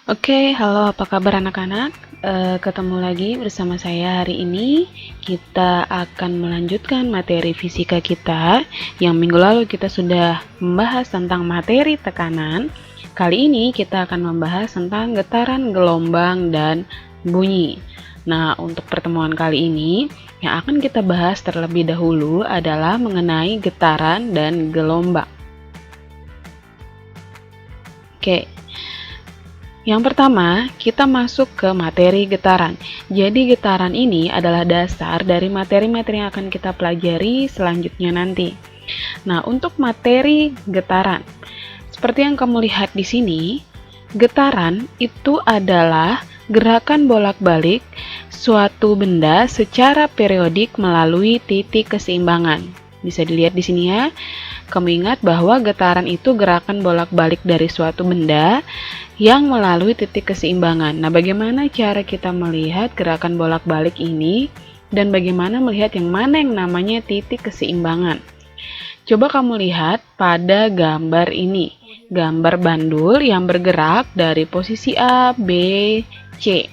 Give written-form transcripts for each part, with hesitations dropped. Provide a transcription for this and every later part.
Oke, halo apa kabar anak-anak? Ketemu lagi bersama saya hari ini. Kita akan melanjutkan materi fisika kita. Yang minggu lalu kita sudah membahas tentang materi tekanan. Kali ini kita akan membahas tentang getaran, gelombang, dan bunyi. Nah, untuk pertemuan kali ini, yang akan kita bahas terlebih dahulu adalah mengenai getaran dan gelombang. Oke. Yang pertama, kita masuk ke materi getaran. Jadi getaran ini adalah dasar dari materi-materi yang akan kita pelajari selanjutnya nanti. Nah, untuk materi getaran, seperti yang kamu lihat di sini, getaran itu adalah gerakan bolak-balik suatu benda secara periodik melalui titik keseimbangan. Bisa dilihat di sini ya. Kamu ingat bahwa getaran itu gerakan bolak-balik dari suatu benda yang melalui titik keseimbangan. Nah, bagaimana cara kita melihat gerakan bolak-balik ini dan bagaimana melihat yang mana yang namanya titik keseimbangan? Coba kamu lihat pada gambar ini. Gambar bandul yang bergerak dari posisi A, B, C.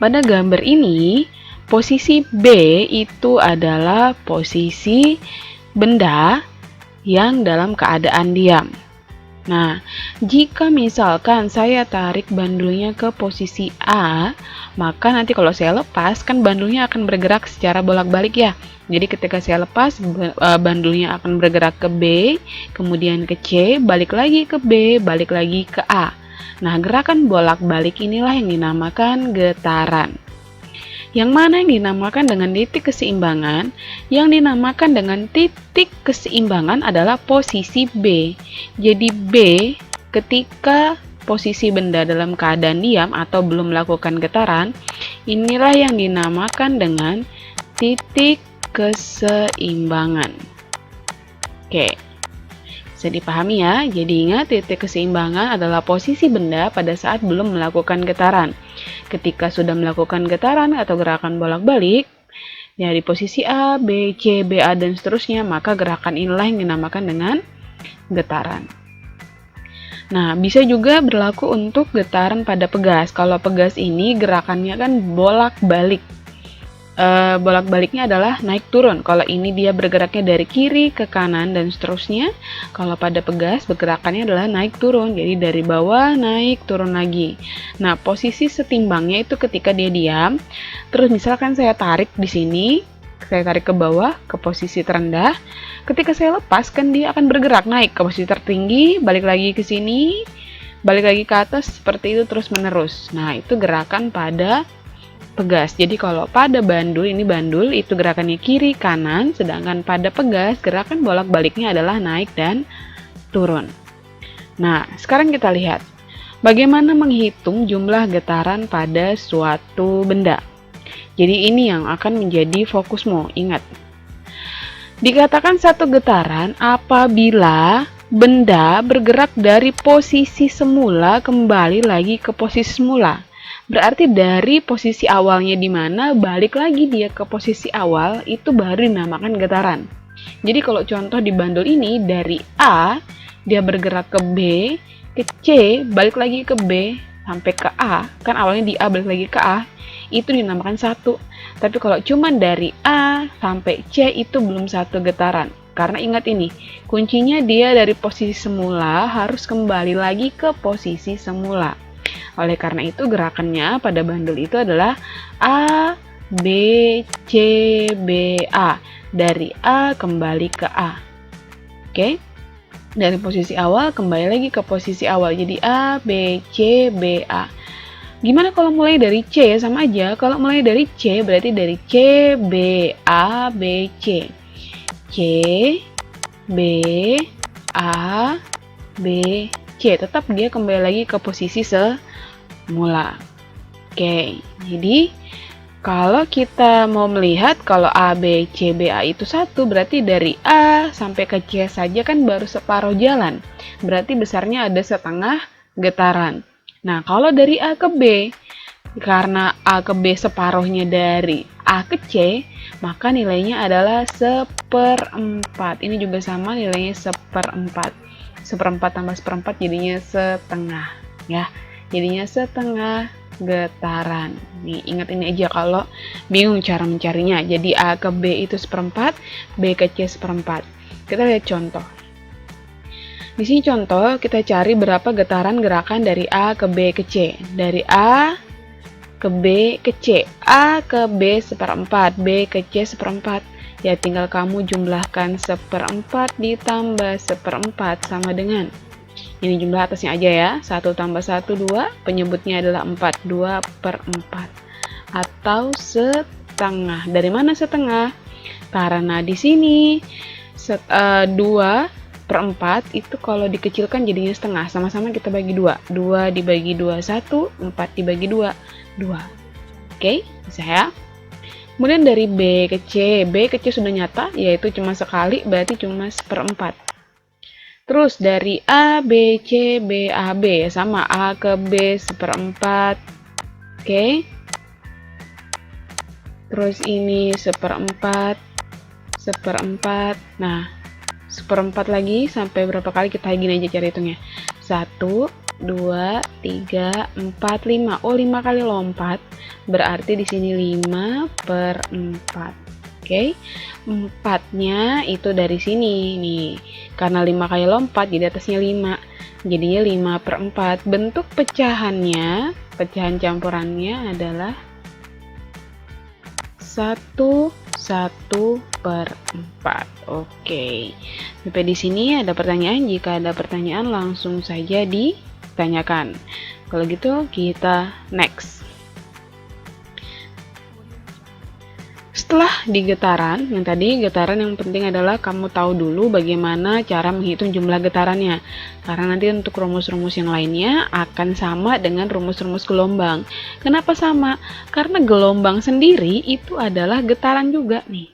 Pada gambar ini, posisi B itu adalah posisi benda yang dalam keadaan diam. Nah, jika misalkan saya tarik bandulnya ke posisi A, maka nanti kalau saya lepas, kan bandulnya akan bergerak secara bolak-balik ya. Jadi ketika saya lepas, bandulnya akan bergerak ke B, kemudian ke C, balik lagi ke B, balik lagi ke A. Nah, gerakan bolak-balik inilah yang dinamakan getaran. Yang mana yang dinamakan dengan titik keseimbangan? Yang dinamakan dengan titik keseimbangan adalah posisi B. Jadi B ketika posisi benda dalam keadaan diam atau belum melakukan getaran, inilah yang dinamakan dengan titik keseimbangan. Oke. Bisa dipahami ya, jadi ingat titik keseimbangan adalah posisi benda pada saat belum melakukan getaran. Ketika sudah melakukan getaran atau gerakan bolak-balik, ya di posisi A, B, C, B, A, dan seterusnya, maka gerakan inilah yang dinamakan dengan getaran. Nah, bisa juga berlaku untuk getaran pada pegas. Kalau pegas ini gerakannya kan bolak-balik. Bolak-baliknya adalah naik turun. Kalau ini dia bergeraknya dari kiri ke kanan dan seterusnya. Kalau pada pegas bergerakannya adalah naik turun, jadi dari bawah naik turun lagi. Nah, posisi setimbangnya itu ketika dia diam. Terus misalkan saya tarik di sini, saya tarik ke bawah ke posisi terendah. Ketika saya lepas kan dia akan bergerak naik ke posisi tertinggi, balik lagi ke sini, balik lagi ke atas, seperti itu terus menerus. Nah, itu gerakan pada pegas. Jadi kalau pada bandul, ini bandul itu gerakannya kiri kanan, sedangkan pada pegas gerakan bolak-baliknya adalah naik dan turun. Nah, sekarang kita lihat bagaimana menghitung jumlah getaran pada suatu benda. Jadi ini yang akan menjadi fokusmu, ingat. Dikatakan satu getaran apabila benda bergerak dari posisi semula kembali lagi ke posisi semula. Berarti dari posisi awalnya di mana balik lagi dia ke posisi awal itu baru dinamakan getaran. Jadi kalau contoh di bandul ini dari A dia bergerak ke B, ke C, balik lagi ke B sampai ke A, kan awalnya di A balik lagi ke A, itu dinamakan satu. Tapi kalau cuma dari A sampai C itu belum satu getaran. Karena ingat ini, kuncinya dia dari posisi semula harus kembali lagi ke posisi semula. Oleh karena itu gerakannya pada bandul itu adalah A, B, C, B, A. Dari A kembali ke A. Oke? Dari posisi awal kembali lagi ke posisi awal. Jadi A, B, C, B, A. Gimana kalau mulai dari C? Sama aja. Kalau mulai dari C berarti dari C, B, A, B, C. C, B, A, B, C. Tetap dia kembali lagi ke posisi semula. Oke, jadi kalau kita mau melihat kalau A, B, C, B, A itu satu, berarti dari A sampai ke C saja kan baru separuh jalan. Berarti besarnya ada setengah getaran. Nah, kalau dari A ke B, karena A ke B separuhnya dari A ke C, maka nilainya adalah 1/4. Ini juga sama nilainya 1/4. 1/4 tambah 1/4 jadinya setengah ya. Jadinya setengah getaran. Nih, ingat ini aja kalau bingung cara mencarinya. Jadi A ke B itu 1/4, B ke C 1/4. Kita lihat contoh. Di sini contoh kita cari berapa getaran gerakan dari A ke B ke C. Dari A ke B ke C. A ke B 1/4, B ke C 1/4. Ya tinggal kamu jumlahkan 1/4 ditambah 1/4 sama dengan, ini jumlah atasnya aja ya, 1 tambah 1, 2, penyebutnya adalah 4, 2/4 atau setengah. Dari mana setengah? Karena di sini 2/4 itu kalau dikecilkan jadinya setengah, sama-sama kita bagi 2, 2 dibagi 2, 1, 4 dibagi 2, 2. Oke, bisa ya? Kemudian dari B ke C sudah nyata, yaitu cuma sekali, berarti cuma 1/4. Terus dari A, B, C, B, A, B, sama A ke B 1/4. Oke. Terus ini 1/4, 1/4. Nah, 1/4 lagi, sampai berapa kali kita gini aja cara hitungnya. 1, 2, 3, 4, 5. Oh, 5 kali lompat. Berarti di sini 5/4. Oke. 4-nya itu dari sini nih. Karena 5 kali lompat jadi atasnya 5. Jadinya 5/4. Bentuk pecahannya, pecahan campurannya adalah 1/4. Oke. Sampai di sini ada pertanyaan? Jika ada pertanyaan langsung saja ditanyakan. Kalau gitu kita next. Setelah di getaran, yang tadi getaran yang penting adalah kamu tahu dulu bagaimana cara menghitung jumlah getarannya. Karena nanti untuk rumus-rumus yang lainnya akan sama dengan rumus-rumus gelombang. Kenapa sama? Karena gelombang sendiri itu adalah getaran juga nih.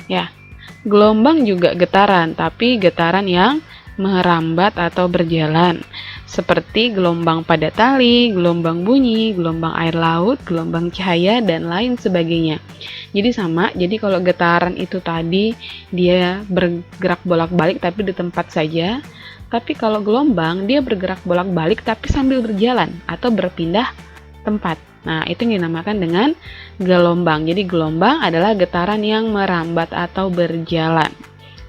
Ya, gelombang juga getaran, tapi getaran yang merambat atau berjalan. Seperti gelombang pada tali, gelombang bunyi, gelombang air laut, gelombang cahaya, dan lain sebagainya. Jadi sama, jadi kalau getaran itu tadi dia bergerak bolak-balik tapi di tempat saja. Tapi kalau gelombang dia bergerak bolak-balik tapi sambil berjalan atau berpindah tempat. Nah, itu yang dinamakan dengan gelombang. Jadi gelombang adalah getaran yang merambat atau berjalan.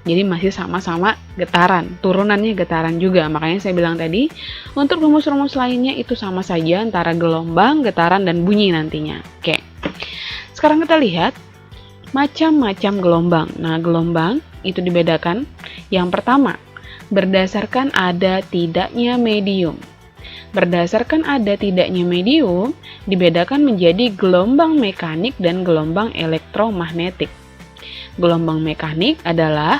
Jadi masih sama-sama getaran, turunannya getaran juga. Makanya saya bilang tadi, untuk rumus-rumus lainnya itu sama saja antara gelombang, getaran, dan bunyi nantinya. Oke, sekarang kita lihat macam-macam gelombang. Nah, gelombang itu dibedakan. Yang pertama, berdasarkan ada tidaknya medium. Berdasarkan ada tidaknya medium, dibedakan menjadi gelombang mekanik dan gelombang elektromagnetik. Gelombang mekanik adalah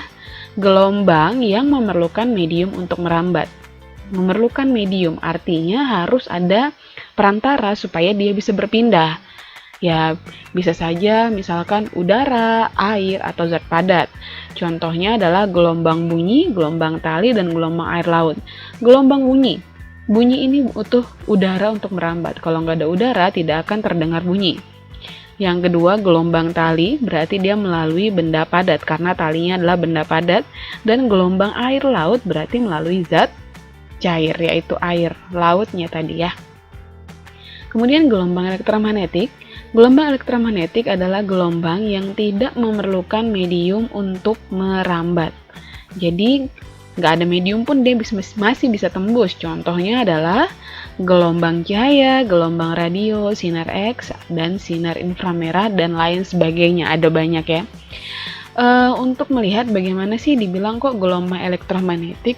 gelombang yang memerlukan medium untuk merambat. Memerlukan medium artinya harus ada perantara supaya dia bisa berpindah. Ya, bisa saja misalkan udara, air, atau zat padat. Contohnya adalah gelombang bunyi, gelombang tali, dan gelombang air laut. Gelombang bunyi. Bunyi ini butuh udara untuk merambat. Kalau nggak ada udara, tidak akan terdengar bunyi. Yang kedua, gelombang tali berarti dia melalui benda padat karena talinya adalah benda padat, dan gelombang air laut berarti melalui zat cair yaitu air lautnya tadi ya. Kemudian gelombang elektromagnetik. Gelombang elektromagnetik adalah gelombang yang tidak memerlukan medium untuk merambat. Jadi nggak ada medium pun dia masih bisa tembus. Contohnya adalah gelombang cahaya, gelombang radio, sinar X, dan sinar inframerah, dan lain sebagainya. Ada banyak ya. Untuk melihat bagaimana sih dibilang kok gelombang elektromagnetik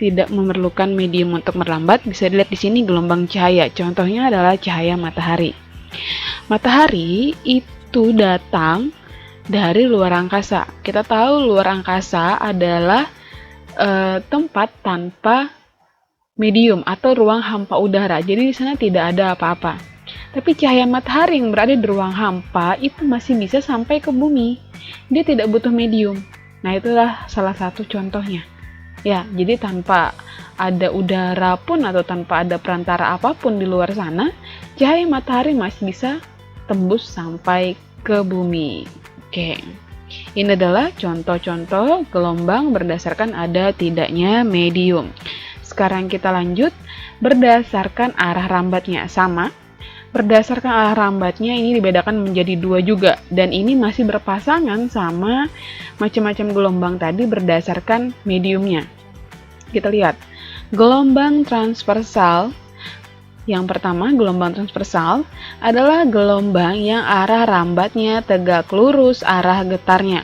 tidak memerlukan medium untuk merambat, bisa dilihat di sini gelombang cahaya. Contohnya adalah cahaya matahari. Matahari itu datang dari luar angkasa. Kita tahu luar angkasa adalah tempat tanpa medium atau ruang hampa udara. Jadi di sana tidak ada apa-apa. Tapi cahaya matahari yang berada di ruang hampa itu masih bisa sampai ke bumi. Dia tidak butuh medium. Nah, itulah salah satu contohnya. Ya, jadi tanpa ada udara pun atau tanpa ada perantara apapun di luar sana, cahaya matahari masih bisa tembus sampai ke bumi. Oke. Ini adalah contoh-contoh gelombang berdasarkan ada tidaknya medium. Sekarang kita lanjut berdasarkan arah rambatnya. Sama, berdasarkan arah rambatnya ini dibedakan menjadi dua juga. Dan ini masih berpasangan sama macam-macam gelombang tadi berdasarkan mediumnya. Kita lihat, gelombang transversal. Yang pertama, gelombang transversal adalah gelombang yang arah rambatnya tegak lurus arah getarnya.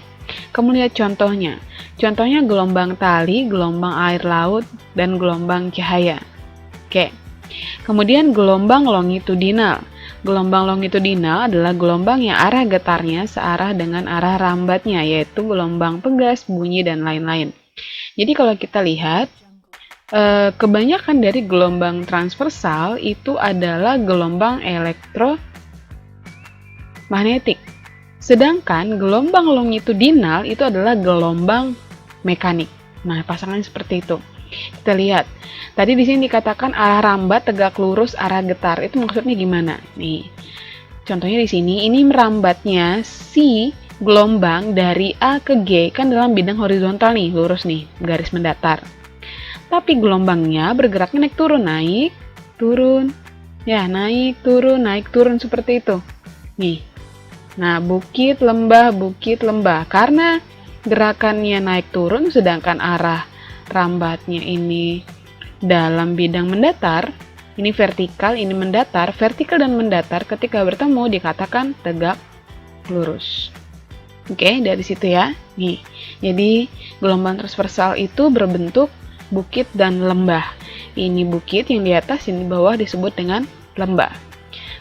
Kamu lihat contohnya. Contohnya gelombang tali, gelombang air laut, dan gelombang cahaya. Oke. Kemudian gelombang longitudinal. Gelombang longitudinal adalah gelombang yang arah getarnya searah dengan arah rambatnya, yaitu gelombang pegas, bunyi, dan lain-lain. Jadi kalau kita lihat, kebanyakan dari gelombang transversal itu adalah gelombang elektromagnetik. Sedangkan gelombang longitudinal itu adalah gelombang mekanik. Nah, pasangannya seperti itu. Kita lihat. Tadi di sini dikatakan arah rambat tegak lurus arah getar. Itu maksudnya gimana? Nih. Contohnya di sini, ini merambatnya si gelombang dari A ke G kan dalam bidang horizontal nih, lurus nih, garis mendatar. Tapi gelombangnya bergeraknya naik turun, ya naik turun seperti itu. Nih, nah bukit lembah. Karena gerakannya naik turun, sedangkan arah rambatnya ini dalam bidang mendatar, ini vertikal, ini mendatar. Vertikal dan mendatar ketika bertemu dikatakan tegak lurus. Oke, dari situ ya. Nih, jadi gelombang transversal itu berbentuk bukit dan lembah. Ini bukit yang di atas, yang di bawah disebut dengan lembah.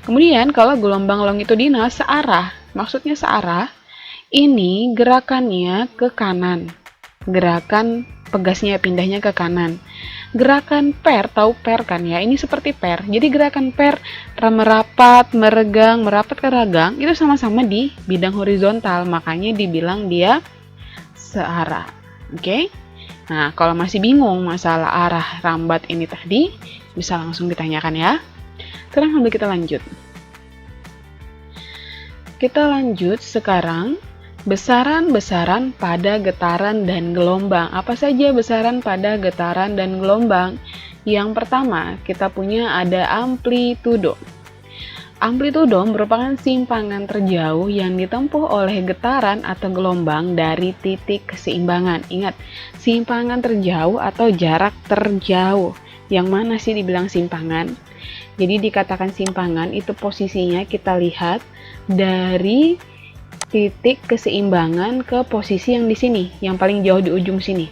Kemudian kalau gelombang longitudinal searah, maksudnya searah, ini gerakannya ke kanan. Gerakan pegasnya pindahnya ke kanan. Gerakan per, tahu per kan ya? Ini seperti per. Jadi gerakan per merapat, meregang, merapat ke ragang itu sama-sama di bidang horizontal, makanya dibilang dia searah. Oke? Nah, kalau masih bingung masalah arah rambat ini tadi, bisa langsung ditanyakan ya. Sekarang sambil kita lanjut. Kita lanjut sekarang, besaran-besaran pada getaran dan gelombang. Apa saja besaran pada getaran dan gelombang? Yang pertama, kita punya ada amplitudo. Amplitudo merupakan simpangan terjauh yang ditempuh oleh getaran atau gelombang dari titik keseimbangan. Ingat, simpangan terjauh atau jarak terjauh. Yang mana sih dibilang simpangan? Jadi dikatakan simpangan itu posisinya kita lihat dari titik keseimbangan ke posisi yang di sini, yang paling jauh di ujung sini.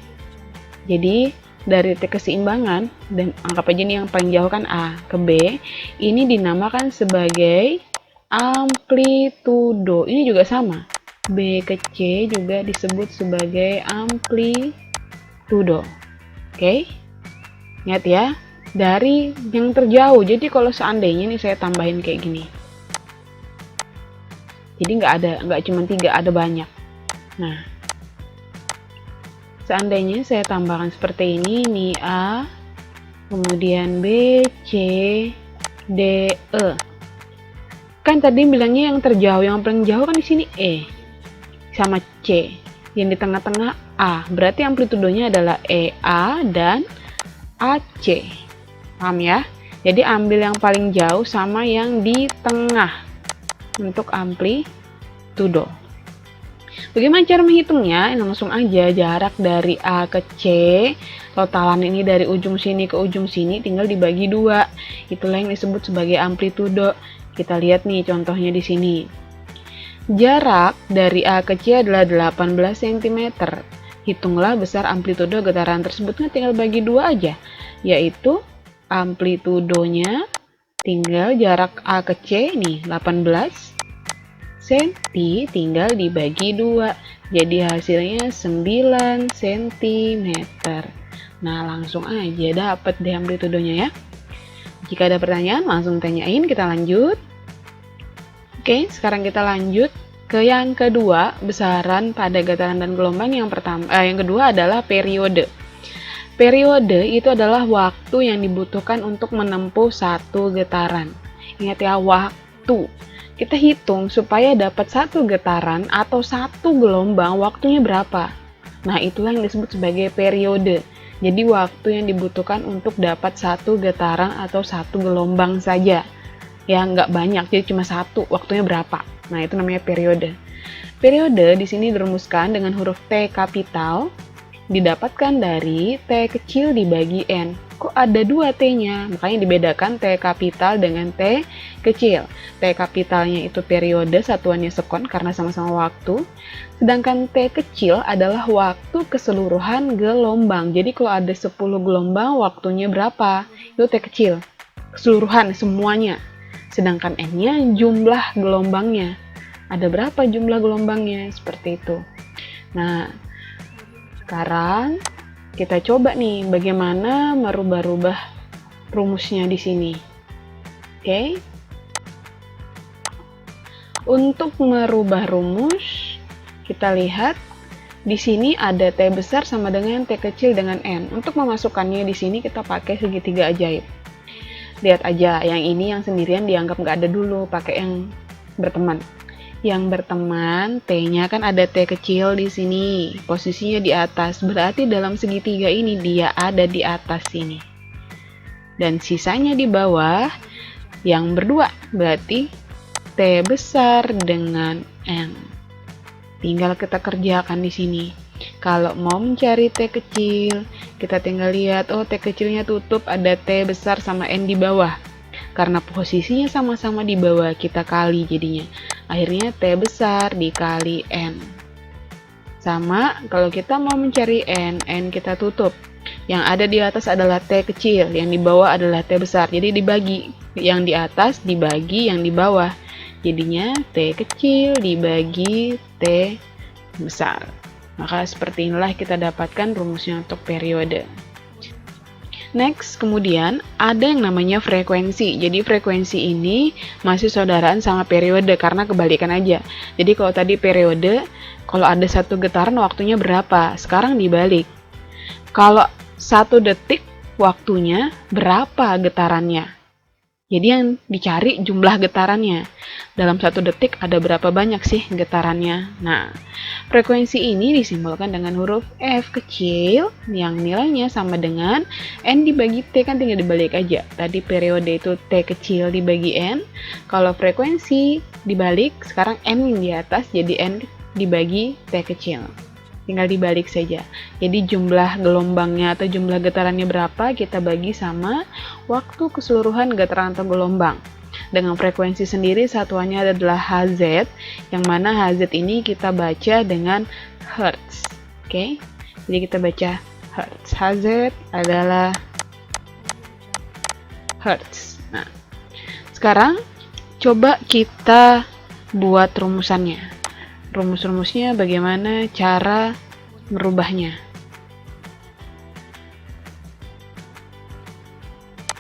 Jadi dari titik keseimbangan, dan anggap aja nih yang paling jauh kan A ke B, ini dinamakan sebagai amplitudo. Ini juga sama, B ke C juga disebut sebagai amplitudo. Oke, ingat ya, dari yang terjauh. Jadi kalau seandainya nih saya tambahin kayak gini, jadi nggak cuma 3, ada banyak. Nah, seandainya saya tambahkan seperti ini, nih A, kemudian B, C, D, E. Kan tadi bilangnya yang terjauh, yang paling jauh kan di sini E sama C. Yang di tengah-tengah A. Berarti amplitudonya adalah EA dan AC. Paham ya? Jadi ambil yang paling jauh sama yang di tengah untuk amplitudo. Bagaimana cara menghitungnya? Langsung aja jarak dari A ke C, totalan ini dari ujung sini ke ujung sini tinggal dibagi 2. Itulah yang disebut sebagai amplitudo. Kita lihat nih contohnya di sini. Jarak dari A ke C adalah 18 cm. Hitunglah besar amplitudo getaran tersebut, tinggal bagi 2 aja, yaitu amplitudonya tinggal jarak A ke C nih 18 cm tinggal dibagi 2, jadi hasilnya 9 cm. Nah, langsung aja dapat deh amplitudonya ya. Jika ada pertanyaan langsung tanyain, kita lanjut. Oke, sekarang kita lanjut ke yang kedua, besaran pada getaran dan gelombang. Yang kedua adalah periode. Periode itu adalah waktu yang dibutuhkan untuk menempuh satu getaran. Ingat ya, waktu. Kita hitung supaya dapat satu getaran atau satu gelombang waktunya berapa. Nah, itulah yang disebut sebagai periode. Jadi waktu yang dibutuhkan untuk dapat satu getaran atau satu gelombang saja. Ya, nggak banyak, jadi cuma satu, waktunya berapa. Nah, itu namanya periode. Periode di sini dirumuskan dengan huruf T kapital, didapatkan dari T kecil dibagi N. Kok ada dua T-nya? Makanya dibedakan T kapital dengan T kecil. T kapitalnya itu periode, satuannya sekon karena sama-sama waktu. Sedangkan T kecil adalah waktu keseluruhan gelombang. Jadi kalau ada 10 gelombang, waktunya berapa? Itu T kecil. Keseluruhan, semuanya. Sedangkan N-nya jumlah gelombangnya. Ada berapa jumlah gelombangnya? Seperti itu. Nah, sekarang kita coba nih bagaimana merubah-rubah rumusnya di sini. Oke. Untuk merubah rumus, kita lihat di sini ada T besar sama dengan T kecil dengan N. Untuk memasukkannya di sini kita pakai segitiga ajaib. Lihat aja, yang ini yang sendirian dianggap nggak ada dulu, pakai yang berteman. Yang berteman, T-nya kan ada T kecil di sini, posisinya di atas. Berarti dalam segitiga ini dia ada di atas sini. Dan sisanya di bawah, yang berdua, berarti T besar dengan N. Tinggal kita kerjakan di sini. Kalau mau mencari T kecil, kita tinggal lihat, oh T kecilnya tutup, ada T besar sama N di bawah. Karena posisinya sama-sama di bawah, kita kali jadinya. Akhirnya T besar dikali N. Sama, kalau kita mau mencari N kita tutup. Yang ada di atas adalah T kecil, yang di bawah adalah T besar. Jadi dibagi, yang di atas dibagi yang di bawah. Jadinya T kecil dibagi T besar. Maka seperti inilah kita dapatkan rumusnya untuk periode. Next, kemudian ada yang namanya frekuensi. Jadi frekuensi ini masih saudaraan sama periode karena kebalikan aja. Jadi kalau tadi periode, kalau ada satu getaran waktunya berapa? Sekarang dibalik. Kalau 1 detik waktunya berapa getarannya? Jadi yang dicari jumlah getarannya. Dalam 1 detik ada berapa banyak sih getarannya? Nah, frekuensi ini disimbolkan dengan huruf F kecil yang nilainya sama dengan N dibagi T, kan tinggal dibalik aja. Tadi periode itu T kecil dibagi N. Kalau frekuensi dibalik, sekarang N yang di atas jadi N dibagi T kecil. Tinggal dibalik saja. Jadi jumlah gelombangnya atau jumlah getarannya berapa kita bagi sama waktu keseluruhan getaran atau gelombang. Dengan frekuensi sendiri satuannya adalah Hz, yang mana Hz ini kita baca dengan Hertz. Oke. Jadi kita baca Hertz. Hz adalah Hertz. Nah, sekarang coba kita buat rumusannya. Rumus-rumusnya bagaimana cara merubahnya.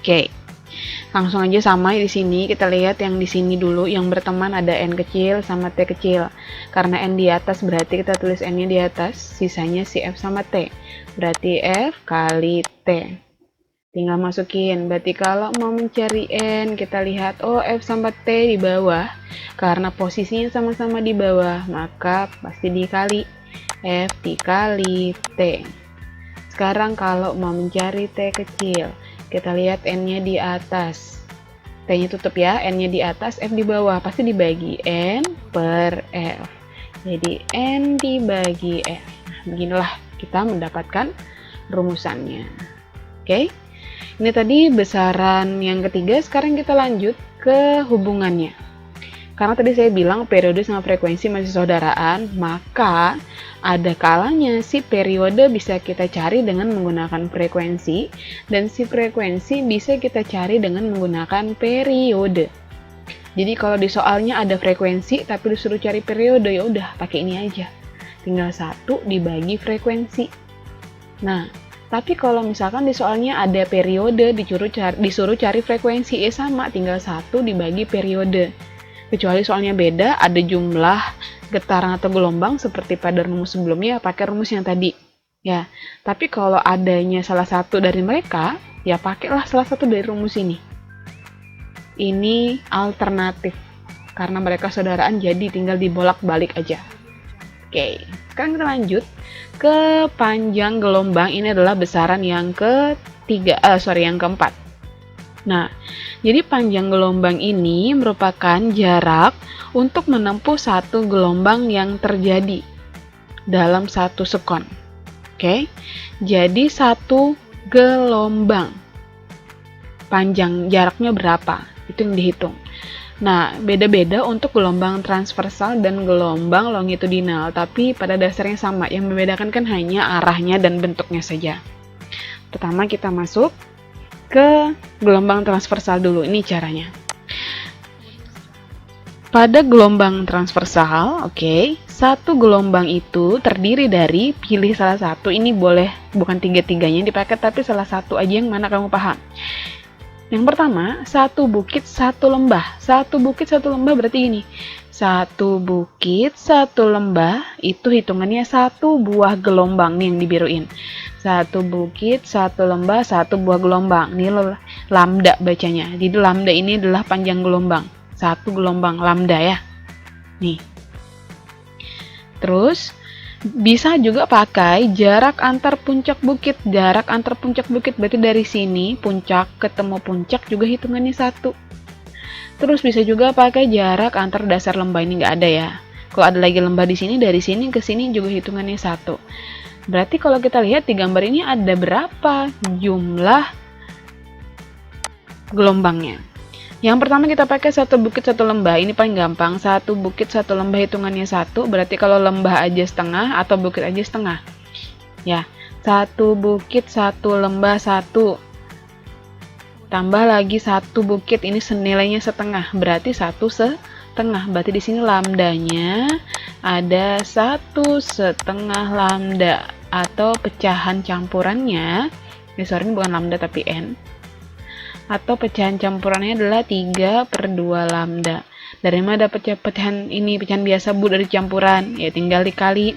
Oke. Langsung aja sama di sini, kita lihat yang di sini dulu, yang berteman ada N kecil sama T kecil. Karena N di atas berarti kita tulis N-nya di atas, sisanya si F sama T. Berarti F kali T. Tinggal masukin, berarti kalau mau mencari N, kita lihat, oh F sama T di bawah. Karena posisinya sama-sama di bawah, maka pasti dikali. F dikali T. Sekarang kalau mau mencari T kecil, kita lihat N-nya di atas. T-nya tutup ya, N-nya di atas, F di bawah. Pasti dibagi N per F. Jadi N dibagi F. Nah, beginilah kita mendapatkan rumusannya. Oke? Ini tadi besaran yang ketiga, sekarang kita lanjut ke hubungannya. Karena tadi saya bilang periode sama frekuensi masih saudaraan, maka ada kalanya si periode bisa kita cari dengan menggunakan frekuensi, dan si frekuensi bisa kita cari dengan menggunakan periode. Jadi kalau di soalnya ada frekuensi tapi disuruh cari periode, ya udah pakai ini aja. Tinggal 1 dibagi frekuensi. Nah, tapi kalau misalkan di soalnya ada periode disuruh cari frekuensi, ya sama, tinggal 1 dibagi periode. Kecuali soalnya beda, ada jumlah getaran atau gelombang seperti pada rumus sebelumnya, pakai rumus yang tadi. Ya, tapi kalau adanya salah satu dari mereka, ya pakailah salah satu dari rumus ini. Ini alternatif. Karena mereka saudaraan jadi tinggal dibolak-balik aja. Oke, sekarang kita lanjut ke panjang gelombang. Ini adalah besaran yang yang keempat. Nah, jadi panjang gelombang ini merupakan jarak untuk menempuh satu gelombang yang terjadi dalam satu sekon. Oke, jadi satu gelombang panjang jaraknya berapa? Itu yang dihitung. Nah, beda-beda untuk gelombang transversal dan gelombang longitudinal, tapi pada dasarnya sama. Yang membedakan kan hanya arahnya dan bentuknya saja. Pertama kita masuk ke gelombang transversal dulu. Ini caranya. Pada gelombang transversal, satu gelombang itu terdiri dari, pilih salah satu, ini boleh bukan tiga-tiganya dipakai, tapi salah satu aja yang mana kamu paham. Yang pertama, satu bukit, satu lembah. Satu bukit, satu lembah berarti gini. Satu bukit, satu lembah, itu hitungannya satu buah gelombang nih yang dibiruin. Satu bukit, satu lembah, satu buah gelombang. Ini lambda bacanya. Jadi lambda ini adalah panjang gelombang. Satu gelombang lambda ya. Nih. Terus bisa juga pakai jarak antar puncak bukit. Jarak antar puncak bukit berarti dari sini puncak ketemu puncak juga hitungannya satu. Terus bisa juga pakai jarak antar dasar lembah, ini nggak ada ya. Kalau ada lagi lembah di sini, dari sini ke sini juga hitungannya satu. Berarti kalau kita lihat di gambar ini ada berapa jumlah gelombangnya. Yang pertama kita pakai satu bukit satu lembah, ini paling gampang. Satu bukit satu lembah hitungannya satu, berarti kalau lembah aja setengah atau bukit aja setengah. Ya, satu bukit satu lembah satu. Tambah lagi satu bukit, ini senilainya setengah, berarti satu setengah. Berarti di sini lambdanya ada satu setengah lambda, atau pecahan campurannya. Ini bukan lambda tapi n. Atau pecahan campurannya adalah 3/2 lambda. Dari mana dapat pecahan ini? Pecahan biasa Bu, dari campuran. Ya tinggal dikali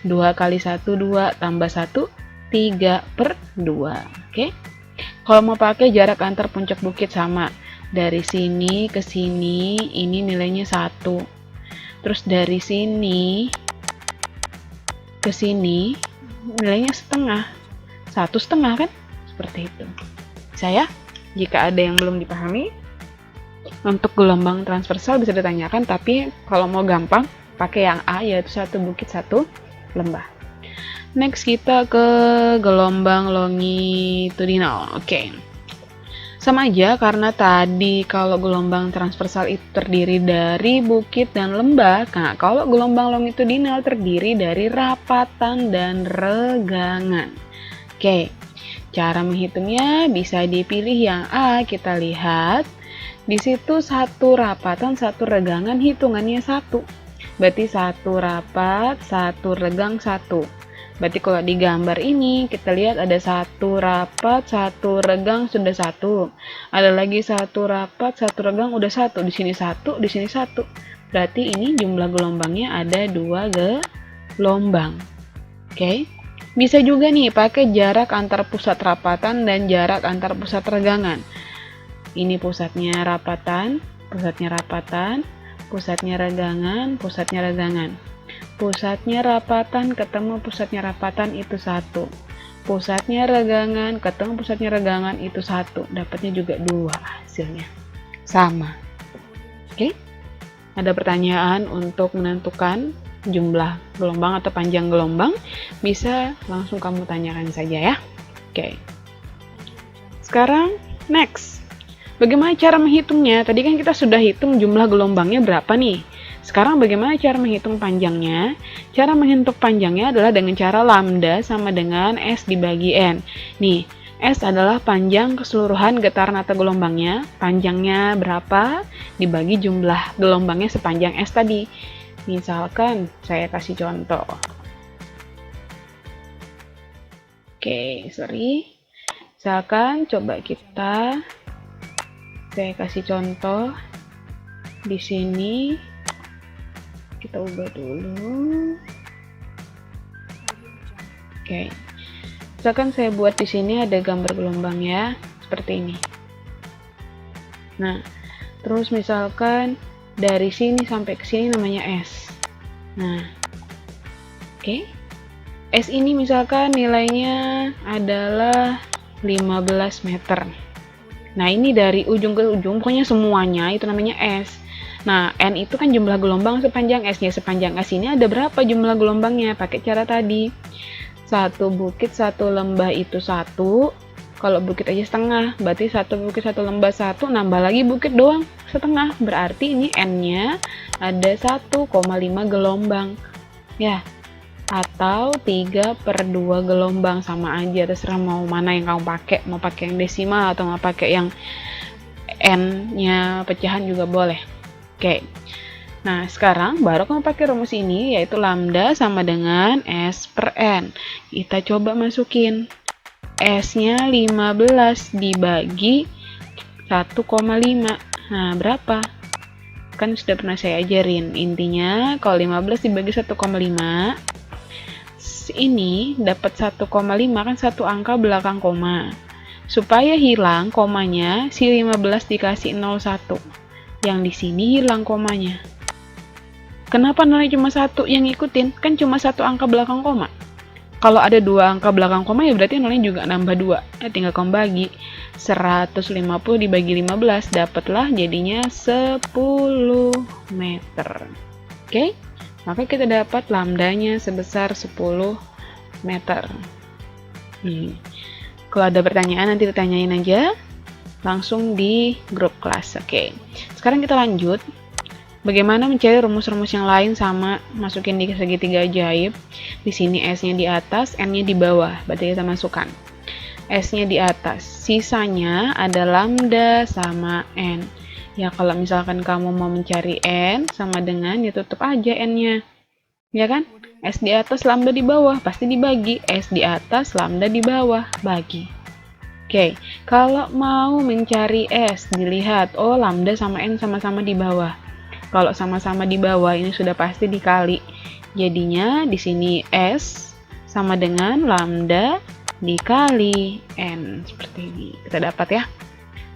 2 kali 1 2 tambah 1 3/2. Oke. Kalau mau pakai jarak antar puncak bukit sama. Dari sini ke sini ini nilainya 1. Terus dari sini ke sini nilainya setengah. 1/2 kan? Seperti itu. Saya jika ada yang belum dipahami, untuk gelombang transversal bisa ditanyakan, tapi kalau mau gampang, pakai yang A, yaitu satu bukit, satu lembah. Next, kita ke gelombang longitudinal. Sama aja, karena tadi kalau gelombang transversal itu terdiri dari bukit dan lembah, nah kalau gelombang longitudinal terdiri dari rapatan dan regangan. Cara menghitungnya bisa dipilih yang A. Kita lihat di situ satu rapatan satu regangan hitungannya 1. Berarti satu rapat satu regang 1. Berarti kalau di gambar ini kita lihat ada satu rapat satu regang sudah 1. Ada lagi satu rapat satu regang udah 1. Di sini 1, di sini 1. Berarti ini jumlah gelombangnya ada 2 gelombang. Bisa juga nih pakai jarak antar pusat rapatan dan jarak antar pusat regangan. Ini pusatnya rapatan, pusatnya rapatan, pusatnya regangan, pusatnya regangan. Pusatnya rapatan ketemu pusatnya rapatan itu 1. Pusatnya regangan ketemu pusatnya regangan itu 1. Dapatnya juga 2 hasilnya. Sama. Ada pertanyaan untuk menentukan jumlah gelombang atau panjang gelombang, bisa langsung kamu tanyakan saja ya. Sekarang next, bagaimana cara menghitungnya? Tadi kan kita sudah hitung jumlah gelombangnya berapa nih. Sekarang bagaimana cara menghitung panjangnya? Cara menghitung panjangnya adalah dengan cara lambda sama dengan S dibagi N. Nih, S adalah panjang keseluruhan getaran atau gelombangnya. Panjangnya berapa dibagi jumlah gelombangnya sepanjang S tadi. Misalkan saya kasih contoh. Misalkan coba saya kasih contoh di sini. Kita ubah dulu. Misalkan saya buat di sini ada gambar gelombang ya, seperti ini. Nah, terus misalkan dari sini sampai ke sini namanya S. Nah, oke. S ini misalkan nilainya adalah 15 meter. Nah, ini dari ujung ke ujung, pokoknya semuanya itu namanya S. Nah, N itu kan jumlah gelombang sepanjang S-nya. Sepanjang S ini ada berapa jumlah gelombangnya? Pakai cara tadi. Satu bukit, satu lembah itu satu. Kalau bukit aja setengah, berarti satu bukit, satu lembah satu, nambah lagi bukit doang setengah. Berarti ini N-nya ada 1,5 gelombang. Ya, atau 3/2 gelombang, sama aja, terserah mau mana yang kamu pakai, mau pakai yang desimal atau mau pakai yang N-nya pecahan juga boleh. Oke, nah sekarang baru kamu pakai rumus ini, yaitu lambda sama dengan S per N. Kita coba masukin S-nya 15 dibagi 1,5. Nah, berapa? Kan sudah pernah saya ajarin, intinya kalau 15 dibagi 1,5 ini dapat 1,5, kan satu angka belakang koma. Supaya hilang komanya, si 15 dikasih 01. Yang di sini hilang komanya. Kenapa nilai cuma satu yang ngikutin? Kan cuma satu angka belakang koma. Kalau ada dua angka belakang koma ya berarti nilainya juga nambah 2. Nah, tinggal kamu bagi. 150 dibagi 15, dapatlah jadinya 10 meter. Oke? Maka kita dapat lambdanya sebesar 10 meter. Kalau ada pertanyaan nanti ditanyain aja langsung di grup kelas. Oke. Sekarang kita lanjut. Bagaimana mencari rumus-rumus yang lain sama masukin di segitiga ajaib. Di sini S-nya di atas, N-nya di bawah. Berarti kita masukkan S-nya di atas. Sisanya ada lambda sama N. Ya, kalau misalkan kamu mau mencari N sama dengan, ya tutup aja N-nya. Ya kan? S di atas, lambda di bawah. Pasti dibagi. S di atas, lambda di bawah. Bagi. Oke. Kalau mau mencari S, dilihat. Oh, lambda sama N sama-sama di bawah. Kalau sama-sama di bawah, ini sudah pasti dikali. Jadinya, di sini S sama dengan lambda dikali N. Seperti ini. Kita dapat ya.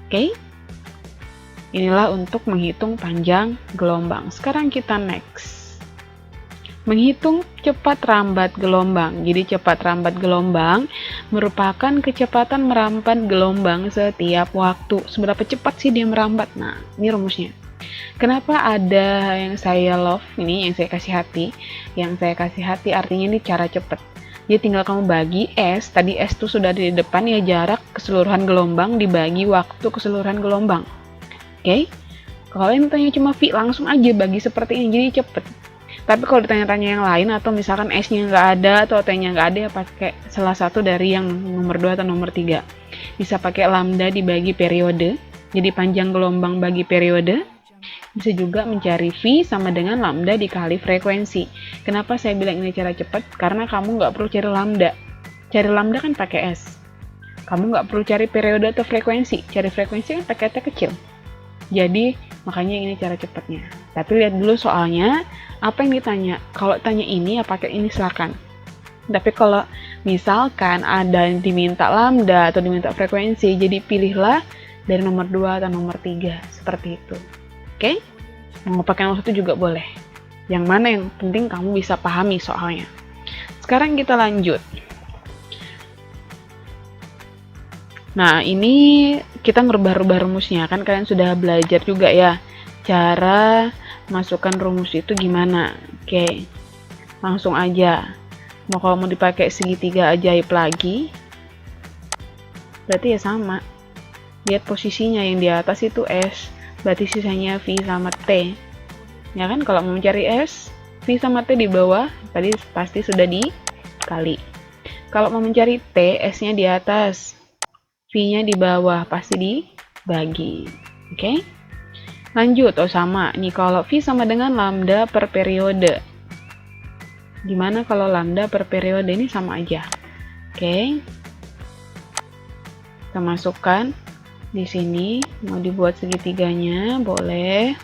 Oke. Inilah untuk menghitung panjang gelombang. Sekarang kita next. Menghitung cepat rambat gelombang. Jadi cepat rambat gelombang merupakan kecepatan merambat gelombang setiap waktu. Seberapa cepat sih dia merambat? Nah, ini rumusnya. Kenapa ada yang saya love ini, yang saya kasih hati? Yang saya kasih hati artinya ini cara cepat. Jadi tinggal kamu bagi S, tadi S itu sudah di depan ya, jarak keseluruhan gelombang dibagi waktu keseluruhan gelombang. Oke, kalau yang ditanya cuma V, langsung aja bagi seperti ini, jadi cepet. Tapi kalau ditanya-tanya yang lain, atau misalkan S-nya nggak ada, atau T-nya nggak ada, ya pakai salah satu dari yang nomor 2 atau nomor 3. Bisa pakai lambda dibagi periode, jadi panjang gelombang bagi periode. Bisa juga mencari V sama dengan lambda dikali frekuensi. Kenapa saya bilang ini cara cepat? Karena kamu nggak perlu cari lambda. Cari lambda kan pakai S. Kamu nggak perlu cari periode atau frekuensi. Cari frekuensi kan pakai T kecil. Jadi, makanya ini cara cepatnya. Tapi lihat dulu soalnya, apa yang ditanya. Kalau tanya ini, ya pakai ini silakan. Tapi kalau misalkan ada yang diminta lambda atau diminta frekuensi, jadi pilihlah dari nomor 2 atau nomor 3. Seperti itu. Oke? Mau pakai nomor 1 juga boleh. Yang mana yang penting kamu bisa pahami soalnya. Sekarang kita lanjut. Nah, ini kita ngerubah-rubah rumusnya. Kan kalian sudah belajar juga ya cara masukkan rumus itu gimana. Oke, langsung aja. Kalau mau dipakai segitiga ajaib lagi, berarti ya sama. Lihat posisinya, yang di atas itu S, berarti sisanya V sama T. Ya kan, kalau mau mencari S, V sama T di bawah, tadi pasti sudah dikali. Kalau mau mencari T, S-nya di atas, V-nya di bawah, pasti dibagi. Oke? Lanjut, sama. Nih, kalau V sama dengan lambda per periode. Gimana kalau lambda per periode? Ini sama aja. Oke? Kita masukkan di sini. Mau dibuat segitiganya, boleh.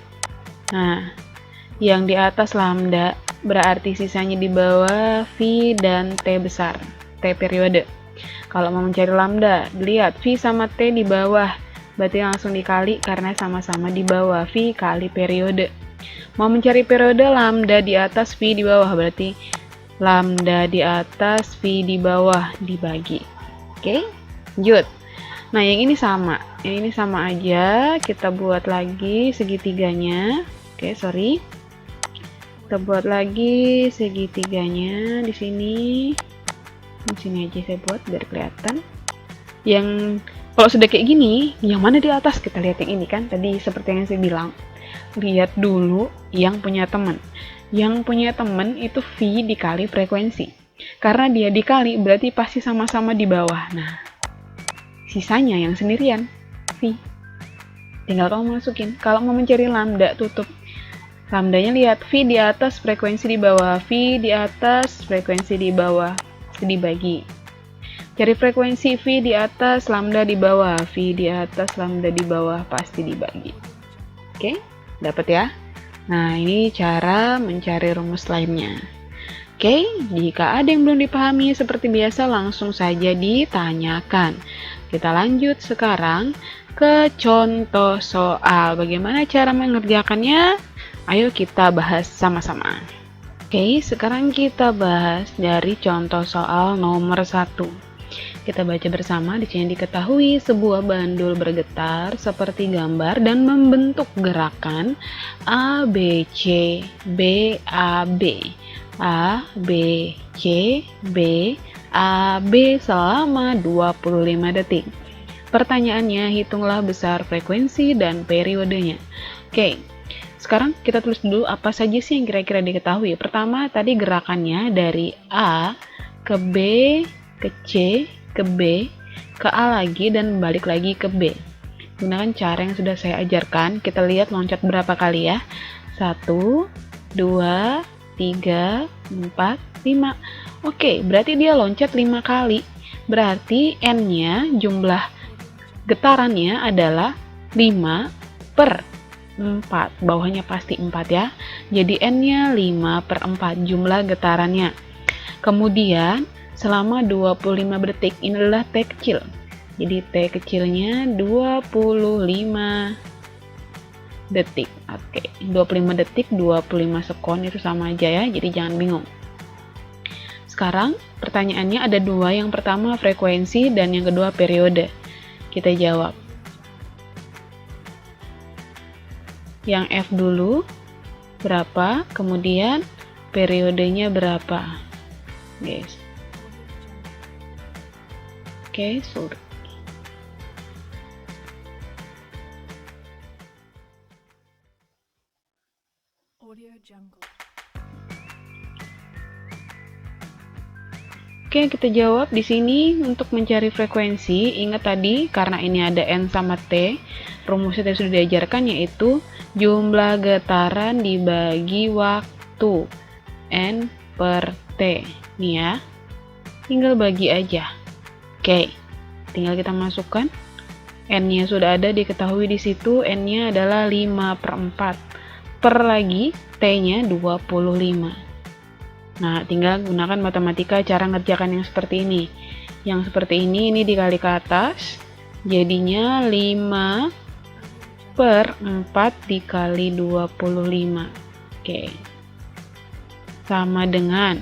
Nah, yang di atas lambda, berarti sisanya di bawah V dan T besar. T periode. Kalau mau mencari lambda, lihat V sama T di bawah, berarti langsung dikali karena sama-sama di bawah, V kali periode. Mau mencari periode lambda di atas V di bawah, berarti lambda di atas V di bawah dibagi. Oke, lanjut. Nah, yang ini sama. Yang ini sama aja. Kita buat lagi segitiganya. Oke, sorry. Kita buat lagi segitiganya di sini. Di sini aja saya buat biar kelihatan. Yang kalau sudah kayak gini, yang mana di atas? Kita lihat yang ini kan. Tadi seperti yang saya bilang. Lihat dulu yang punya teman. Yang punya teman itu V dikali frekuensi. Karena dia dikali berarti pasti sama-sama di bawah. Nah, sisanya yang sendirian V. Tinggal kamu masukin. Kalau mau mencari lambda, tutup. Lambdanya lihat V di atas, frekuensi di bawah. V di atas, frekuensi di bawah. Dibagi. Cari frekuensi V di atas, lambda di bawah. V di atas, lambda di bawah, pasti dibagi. Oke, dapat ya? Nah, ini cara mencari rumus lainnya. Oke, jika ada yang belum dipahami seperti biasa langsung saja ditanyakan. Kita lanjut sekarang ke contoh soal. Bagaimana cara mengerjakannya? Ayo kita bahas sama-sama. Oke, sekarang kita bahas dari contoh soal nomor 1. Kita baca bersama. Di sini diketahui sebuah bandul bergetar seperti gambar dan membentuk gerakan A, B, C, B, A, B. A, B, C, B, A, B selama 25 detik. Pertanyaannya, hitunglah besar frekuensi dan periodenya. Oke, sekarang kita tulis dulu apa saja sih yang kira-kira diketahui. Pertama, tadi gerakannya dari A ke B, ke C, ke B, ke A lagi, dan balik lagi ke B. Gunakan cara yang sudah saya ajarkan. Kita lihat loncat berapa kali ya. 1, 2, 3, 4, 5. Oke, berarti dia loncat 5 kali. Berarti N-nya, jumlah getarannya adalah 5 per 4. Bawahnya pasti 4 ya. Jadi N-nya 5 per 4 jumlah getarannya. Kemudian selama 25 detik, ini adalah T kecil. Jadi T kecilnya 25 detik. Oke, 25 detik, 25 sekon itu sama aja ya, jadi jangan bingung. Sekarang pertanyaannya ada dua, yang pertama frekuensi dan yang kedua periode. Kita jawab. Yang F dulu berapa, kemudian periodenya berapa. Guys. Oke, sorry. Oke, kita jawab di sini untuk mencari frekuensi. Ingat tadi karena ini ada N sama T, rumusnya tadi sudah diajarkan, yaitu jumlah getaran dibagi waktu N per T. Nih ya, tinggal bagi aja. Oke, tinggal kita masukkan. N-nya sudah ada, diketahui di situ. N-nya adalah 5 per 4. Per lagi, T-nya 25. Nah, tinggal gunakan matematika cara ngerjakan yang seperti ini. Yang seperti ini dikali ke atas. Jadinya 5 per 4 dikali 25. Oke. Sama dengan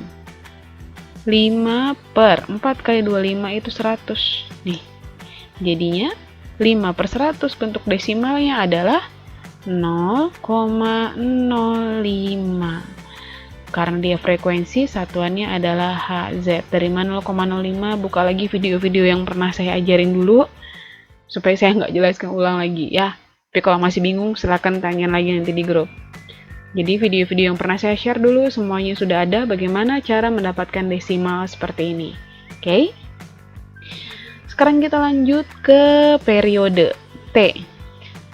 5 per 4 kali 25 itu 100. Nih, jadinya 5 per 100 bentuk desimalnya adalah 0,05. Karena dia frekuensi, satuannya adalah Hz. Terima 0,05, buka lagi video-video yang pernah saya ajarin dulu, supaya saya nggak jelaskan ulang lagi ya. Tapi kalau masih bingung, silahkan tanya lagi nanti di grup. Jadi video-video yang pernah saya share dulu semuanya sudah ada bagaimana cara mendapatkan desimal seperti ini. Oke. Sekarang kita lanjut ke periode T.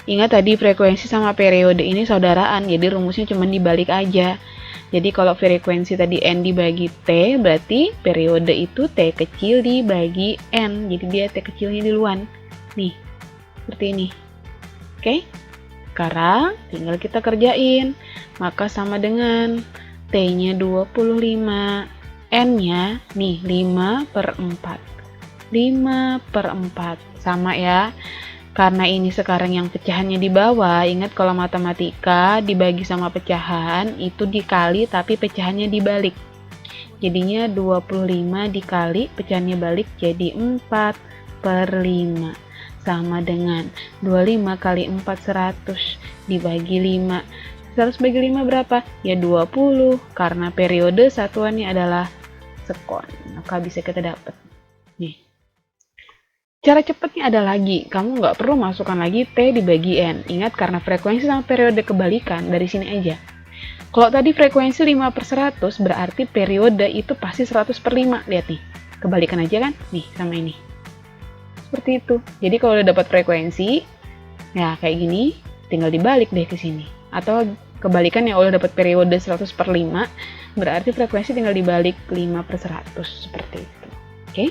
Ingat tadi frekuensi sama periode ini saudaraan, jadi rumusnya cuma dibalik aja. Jadi kalau frekuensi tadi N dibagi T, berarti periode itu T kecil dibagi N. Jadi dia T kecilnya duluan. Nih, seperti ini. Oke. Sekarang tinggal kita kerjain. Maka sama dengan T-nya 25, N-nya nih 5 per 4. 5 per 4. Sama ya. Karena ini sekarang yang pecahannya di bawah, ingat kalau matematika dibagi sama pecahan itu dikali tapi pecahannya dibalik. Jadinya 25 dikali pecahannya balik jadi 4/5. Sama dengan 25 kali 4 100 dibagi 5. 100 bagi 5 berapa? Ya 20, karena periode satuannya adalah sekon. Maka bisa kita dapat. Nih. Cara cepatnya ada lagi, kamu nggak perlu masukkan lagi T dibagi N. Ingat, karena frekuensi sama periode kebalikan, dari sini aja. Kalau tadi frekuensi 5/100, berarti periode itu pasti 100/5. Lihat nih, kebalikan aja kan? Nih, sama ini. Seperti itu. Jadi kalau udah dapat frekuensi, ya kayak gini, tinggal dibalik deh ke sini. Atau kebalikan ya, udah dapat periode 100/5, berarti frekuensi tinggal dibalik 5/100. Seperti itu. Oke?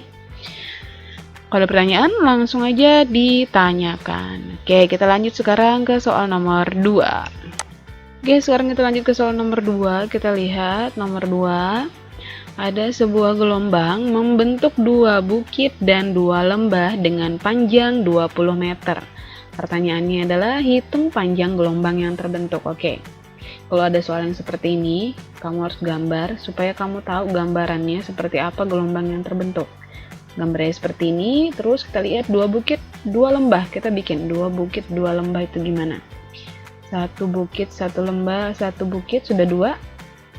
Kalau ada pertanyaan, langsung aja ditanyakan. Oke, kita lanjut sekarang ke soal nomor 2. Oke, sekarang kita lanjut ke soal nomor 2. Kita lihat nomor 2. Ada sebuah gelombang membentuk 2 bukit dan 2 lembah dengan panjang 20 meter. Pertanyaannya adalah hitung panjang gelombang yang terbentuk. Oke, kalau ada soal yang seperti ini, kamu harus gambar supaya kamu tahu gambarannya seperti apa gelombang yang terbentuk. Gambarnya seperti ini, terus kita lihat 2 bukit, 2 lembah. Kita bikin 2 bukit, 2 lembah itu gimana? 1 bukit, 1 lembah, 1 bukit, sudah 2,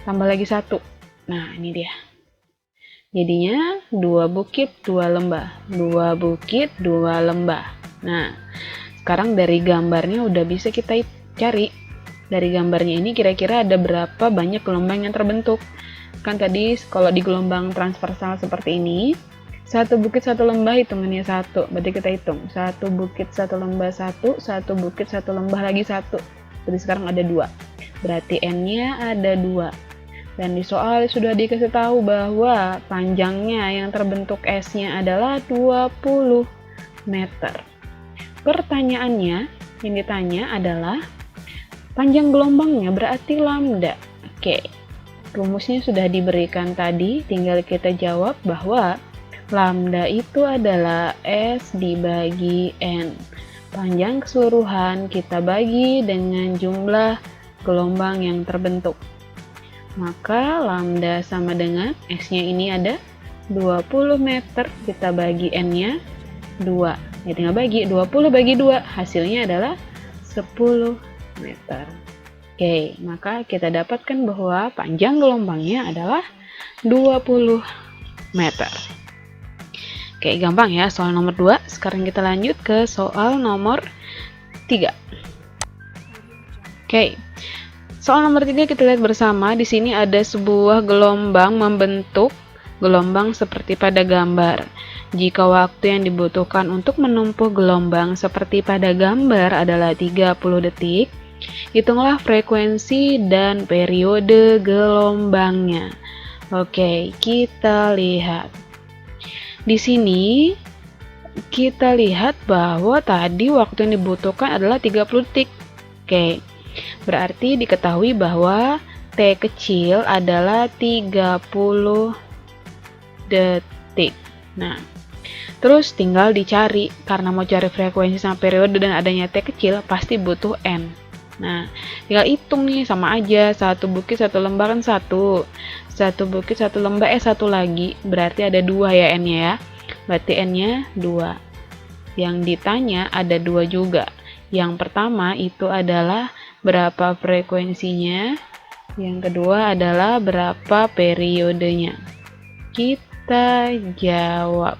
tambah lagi 1. Nah, ini dia. Jadinya 2 bukit, 2 lembah. 2 bukit, 2 lembah. Nah, sekarang dari gambarnya udah bisa kita cari. Dari gambarnya ini kira-kira ada berapa banyak gelombang yang terbentuk. Kan tadi kalau di gelombang transversal seperti ini, 1 bukit 1 lembah hitungannya 1, berarti kita hitung 1 bukit 1 lembah 1, 1 bukit 1 lembah lagi 1, berarti sekarang ada 2, berarti N-nya ada 2. Dan di soal sudah dikasih tahu bahwa panjangnya yang terbentuk S-nya adalah 20 meter. Pertanyaannya yang ditanya adalah panjang gelombangnya berarti lambda. Oke, rumusnya sudah diberikan tadi, tinggal kita jawab bahwa lambda itu adalah S dibagi N. Panjang keseluruhan kita bagi dengan jumlah gelombang yang terbentuk. Maka lambda sama dengan S-nya ini ada 20 meter, kita bagi N-nya 2. Ya tinggal bagi, 20 bagi 2, hasilnya adalah 10 meter. Oke, maka kita dapatkan bahwa panjang gelombangnya adalah 20 meter. Oke, gampang ya soal nomor 2. Sekarang kita lanjut ke soal nomor 3. Oke. Soal nomor 3 kita lihat bersama. Di sini ada sebuah gelombang membentuk gelombang seperti pada gambar. Jika waktu yang dibutuhkan untuk menempuh gelombang seperti pada gambar adalah 30 detik, hitunglah frekuensi dan periode gelombangnya. Oke, kita lihat. Di sini kita lihat bahwa tadi waktu yang dibutuhkan adalah 30 detik. Oke, berarti diketahui bahwa T kecil adalah 30 detik. Nah, terus tinggal dicari, karena mau cari frekuensi sama periode dan adanya T kecil pasti butuh N. Nah, tinggal hitung nih, sama aja, 1 bukit 1 lembah kan 1. 1 bukit 1 lembah 1 lagi, berarti ada 2 ya N-nya ya. Berarti N-nya 2. Yang ditanya ada 2 juga. Yang pertama itu adalah berapa frekuensinya, yang kedua adalah berapa periodenya. Kita jawab.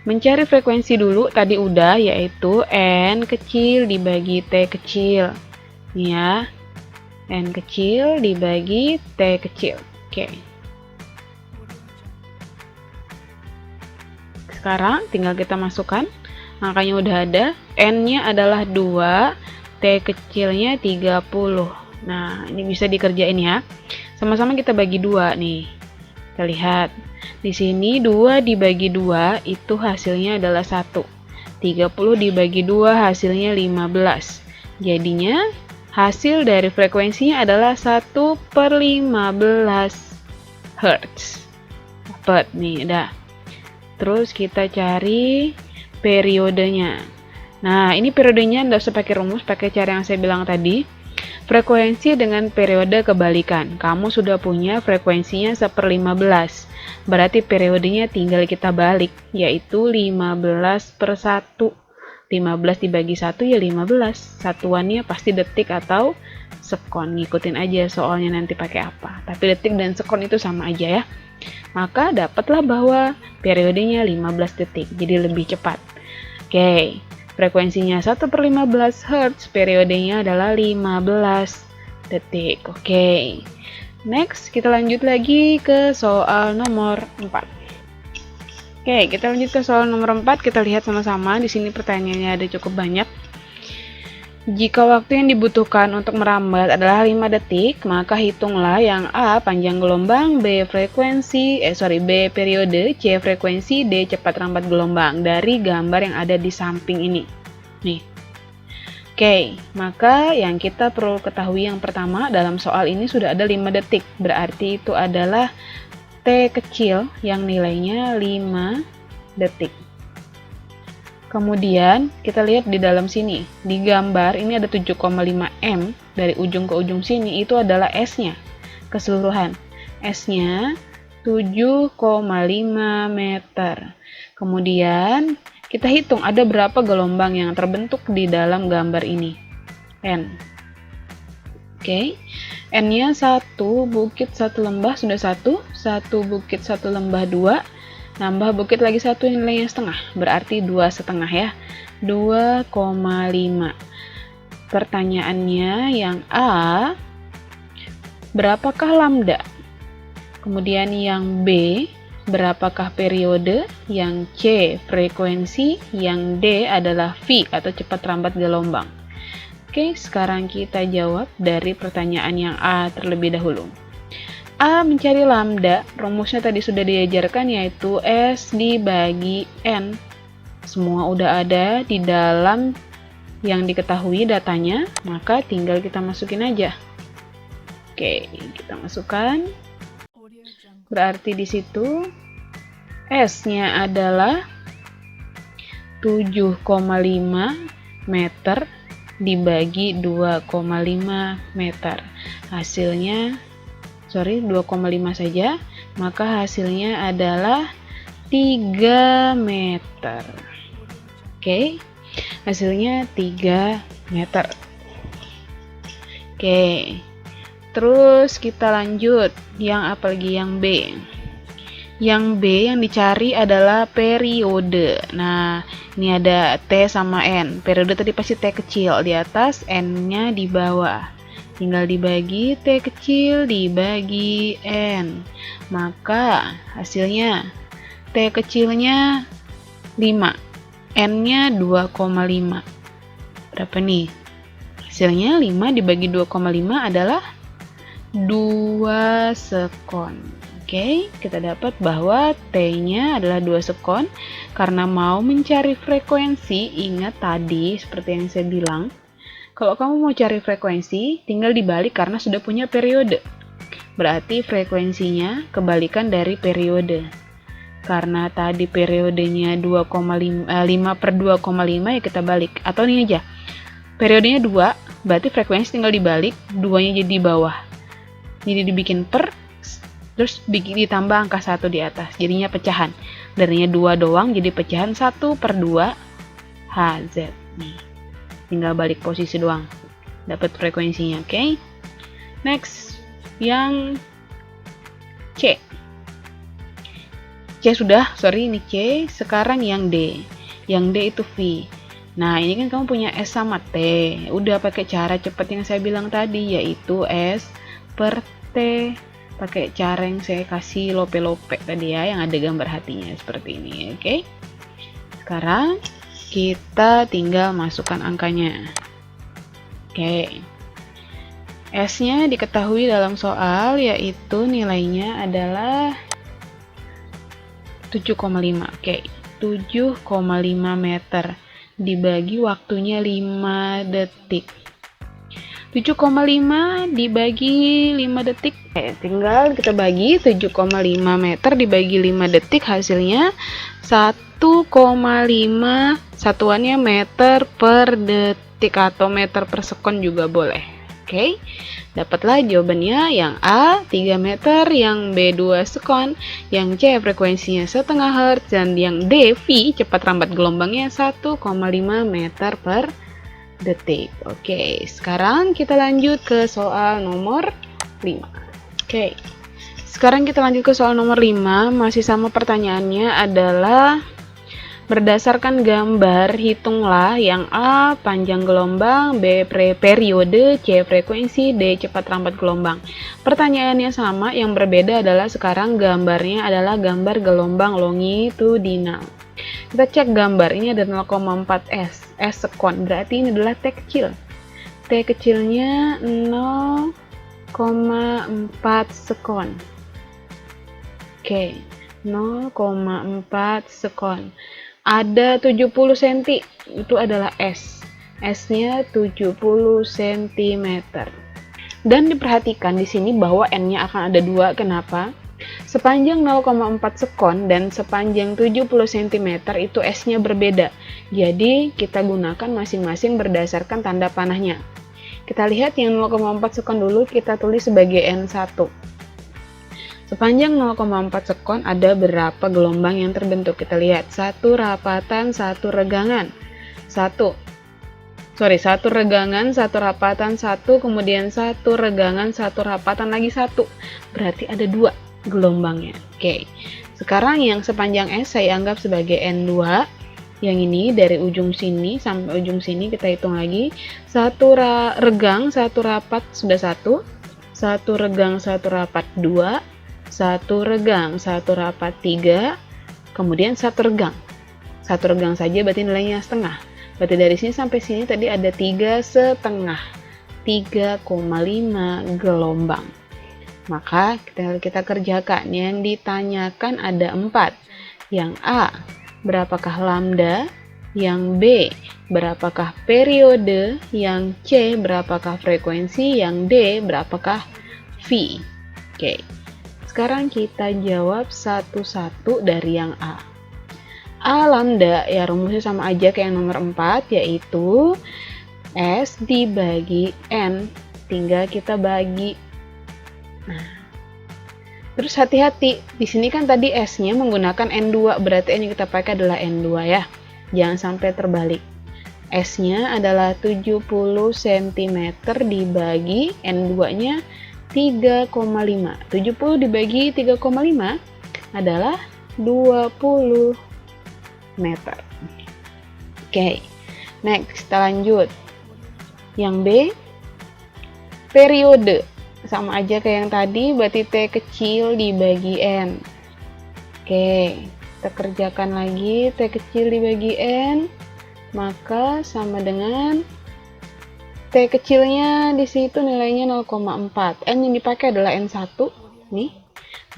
Mencari frekuensi dulu tadi udah, yaitu N kecil dibagi T kecil. Nih ya, N kecil dibagi T kecil. Oke. Sekarang tinggal kita masukkan. Angkanya udah ada. N-nya adalah 2, T kecilnya 30. Nah, ini bisa dikerjain ya. Sama-sama kita bagi 2 nih. Kita lihat. Di sini 2 dibagi 2 itu hasilnya adalah 1. 30 dibagi 2 hasilnya 15. Jadinya hasil dari frekuensinya adalah 1/15 Hz. Dapat nih, dah. Terus kita cari periodenya. Nah, ini periodenya nggak usah pakai rumus, pakai cara yang saya bilang tadi. Frekuensi dengan periode kebalikan. Kamu sudah punya frekuensinya 1/15. Berarti periodenya tinggal kita balik, yaitu 15/1. 15 dibagi 1 ya 15. Satuannya pasti detik atau sekon. Ngikutin aja soalnya nanti pakai apa. Tapi detik dan sekon itu sama aja ya. Maka dapatlah bahwa periodenya 15 detik, jadi lebih cepat. Oke. Frekuensinya 1/15 Hz, periodenya adalah 15 detik. Oke. Next, kita lanjut lagi ke soal nomor 4. Oke, kita lanjut ke soal nomor 4. Kita lihat sama-sama. Di sini pertanyaannya ada cukup banyak. Jika waktu yang dibutuhkan untuk merambat adalah 5 detik, maka hitunglah yang A panjang gelombang, B periode, C frekuensi, D cepat rambat gelombang dari gambar yang ada di samping ini. Nih. Oke, maka yang kita perlu ketahui yang pertama dalam soal ini sudah ada 5 detik. Berarti itu adalah T kecil yang nilainya 5 detik. Kemudian kita lihat di dalam sini, di gambar ini ada 7,5 M dari ujung ke ujung sini, itu adalah S-nya keseluruhan. S-nya 7,5 meter. Kemudian kita hitung ada berapa gelombang yang terbentuk di dalam gambar ini. N. Oke. N-nya 1 bukit 1 lembah sudah 1 bukit 1 lembah 2. Nambah bukit lagi 1 yang nilainya setengah, berarti 2,5 ya. 2,5. Pertanyaannya yang A, berapakah lambda? Kemudian yang B, berapakah periode? Yang C, frekuensi. Yang D adalah V atau cepat rambat gelombang. Oke, sekarang kita jawab dari pertanyaan yang A terlebih dahulu. A mencari lambda, rumusnya tadi sudah diajarkan yaitu S dibagi N. Semua udah ada di dalam yang diketahui datanya, maka tinggal kita masukin aja. Oke, kita masukkan. Berarti di situ S-nya adalah 7,5 meter dibagi 2,5 meter. Hasilnya 2,5 saja, maka hasilnya adalah 3 meter. Oke, hasilnya 3 meter. Oke, terus kita lanjut. Yang apa lagi? Yang B. Yang B yang dicari adalah periode. Nah, ini ada T sama N. Periode tadi pasti T kecil di atas, N-nya di bawah. Tinggal dibagi T kecil dibagi N. Maka hasilnya T kecilnya 5. N-nya 2,5. Berapa nih? Hasilnya 5 dibagi 2,5 adalah 2 sekon. Oke, kita dapat bahwa T-nya adalah 2 sekon. Karena mau mencari frekuensi, ingat tadi seperti yang saya bilang, kalau kamu mau cari frekuensi, tinggal dibalik karena sudah punya periode. Berarti frekuensinya kebalikan dari periode. Karena tadi periodenya 5/2,5 ya kita balik. Atau ini aja, periodenya 2, berarti frekuensi tinggal dibalik, 2-nya jadi di bawah. Jadi dibikin per, terus ditambah angka 1 di atas. Jadinya pecahan. Darinya 2 doang, jadi pecahan 1/2 Hz. Nih. Tinggal balik posisi doang, dapat frekuensinya. Oke. Next, yang C. Ini C. Sekarang yang D. Yang D itu V. Nah, ini kan kamu punya S sama T. Udah pakai cara cepat yang saya bilang tadi, yaitu S per T. Pakai cara yang saya kasih lope-lope tadi ya, yang ada gambar hatinya seperti ini. Oke. Sekarang kita tinggal masukkan angkanya. Oke. S-nya diketahui dalam soal, yaitu nilainya adalah 7,5. Oke, 7,5 meter dibagi waktunya 5 detik. 7,5 dibagi 5 detik. Tinggal kita bagi 7,5 meter dibagi 5 detik, hasilnya 1,5, satuannya meter per detik atau meter per sekon juga boleh. Oke, dapatlah jawabannya yang A 3 meter, yang B 2 sekon, yang C frekuensinya setengah Hz, dan yang D V cepat rambat gelombangnya 1,5 meter per detik. Oke, sekarang kita lanjut ke soal nomor 5. Oke, sekarang kita lanjut ke soal nomor 5. Masih sama pertanyaannya adalah berdasarkan gambar, hitunglah yang A panjang gelombang, B periode, C frekuensi, D cepat rambat gelombang. Pertanyaannya sama, yang berbeda adalah sekarang gambarnya adalah gambar gelombang longitudinal. Kita cek gambar, ini ada 0,4 S sekon, berarti ini adalah T kecil. T kecilnya 0,4 sekon. Oke, 0,4 sekon. Ada 70 cm, itu adalah S. S-nya 70 cm. Dan diperhatikan di sini bahwa N-nya akan ada 2. Kenapa? Sepanjang 0,4 sekon dan sepanjang 70 cm itu S-nya berbeda. Jadi, kita gunakan masing-masing berdasarkan tanda panahnya. Kita lihat yang 0,4 sekon dulu, kita tulis sebagai N1. Sepanjang 0,4 sekon ada berapa gelombang yang terbentuk? Kita lihat, satu rapatan, satu regangan. Satu regangan, satu rapatan, satu, kemudian satu regangan, satu rapatan, lagi satu. Berarti ada 2 gelombangnya. Oke, sekarang yang sepanjang S saya anggap sebagai N2. Yang ini dari ujung sini sampai ujung sini kita hitung lagi. Satu regang, satu rapat sudah 1. Satu regang, satu rapat 2. Satu regang, satu rapat 3, kemudian satu regang. Satu regang saja berarti nilainya setengah. Berarti dari sini sampai sini tadi ada 3,5. 3,5 gelombang. Maka kita kerjakan. Yang ditanyakan ada 4. Yang A, berapakah lambda? Yang B, berapakah periode? Yang C, berapakah frekuensi? Yang D, berapakah V? Oke. Sekarang kita jawab satu-satu dari yang A. A lambda, ya rumusnya sama aja kayak yang nomor 4, yaitu S dibagi N. Tinggal kita bagi. Nah, terus hati-hati, di sini kan tadi S-nya menggunakan N2, berarti yang kita pakai adalah N2 ya. Jangan sampai terbalik. S-nya adalah 70 cm dibagi N2-nya 3,5. 70 dibagi 3,5 adalah 20 meter. Oke, next kita lanjut. Yang B, periode. Sama aja kayak yang tadi, berarti T kecil dibagi N. Oke, kita kerjakan lagi. T kecil dibagi N, maka sama dengan T kecilnya di situ nilainya 0,4. N yang dipakai adalah N1 nih.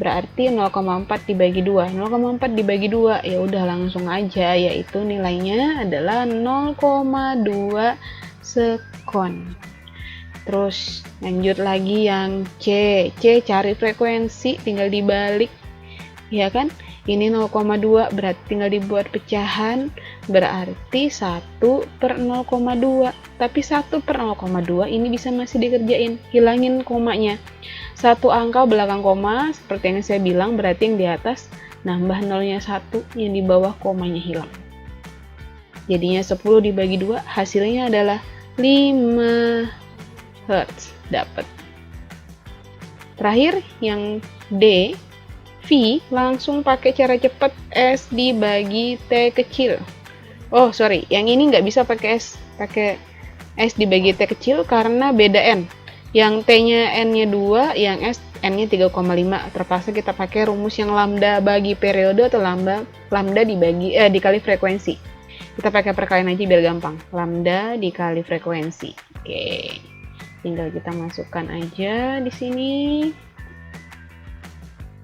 Berarti 0,4 dibagi 2. 0,4 dibagi 2 ya udah langsung aja, yaitu nilainya adalah 0,2 sekon. Terus lanjut lagi yang C. C cari frekuensi, tinggal dibalik. Ya kan? Ini 0,2 berarti tinggal dibuat pecahan, berarti 1/0,2. Tapi 1/0,2 ini bisa masih dikerjain, hilangin komanya. Satu angka belakang koma, seperti yang saya bilang, berarti yang di atas nambah nolnya 1, yang di bawah komanya hilang. Jadinya 10 dibagi 2, hasilnya adalah 5 Hz. Dapat. Terakhir yang D, V, langsung pakai cara cepat, S dibagi T kecil. Oh sorry, yang ini nggak bisa pakai S dibagi T kecil karena beda N. Yang T-nya N-nya 2, yang S N-nya 3,5. Terpaksa kita pakai rumus yang lambda bagi periode atau lambda dikali frekuensi. Kita pakai perkalian aja biar gampang. Lambda dikali frekuensi. Oke, tinggal kita masukkan aja di sini.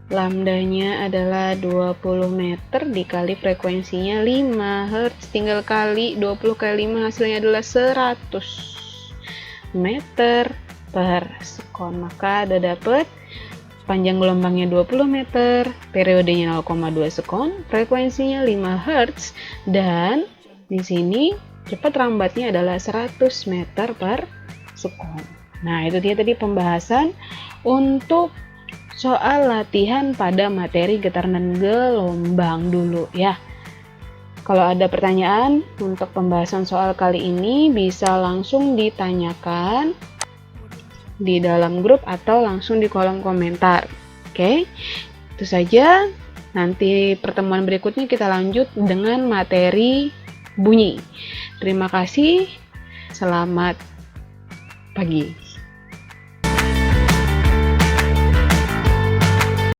Lambdanya adalah 20 meter dikali frekuensinya 5 Hz. Tinggal kali 20 kali 5, hasilnya adalah 100. meter per sekon. Maka ada dapat panjang gelombangnya 20 meter, periodenya 0,2 sekon, frekuensinya 5 Hz, dan di sini cepat rambatnya adalah 100 meter per sekon. Nah, itu dia tadi pembahasan untuk soal latihan pada materi getaran dan gelombang dulu ya. Kalau ada pertanyaan untuk pembahasan soal kali ini bisa langsung ditanyakan di dalam grup atau langsung di kolom komentar. Oke, itu saja. Nanti pertemuan berikutnya kita lanjut dengan materi bunyi. Terima kasih. Selamat pagi.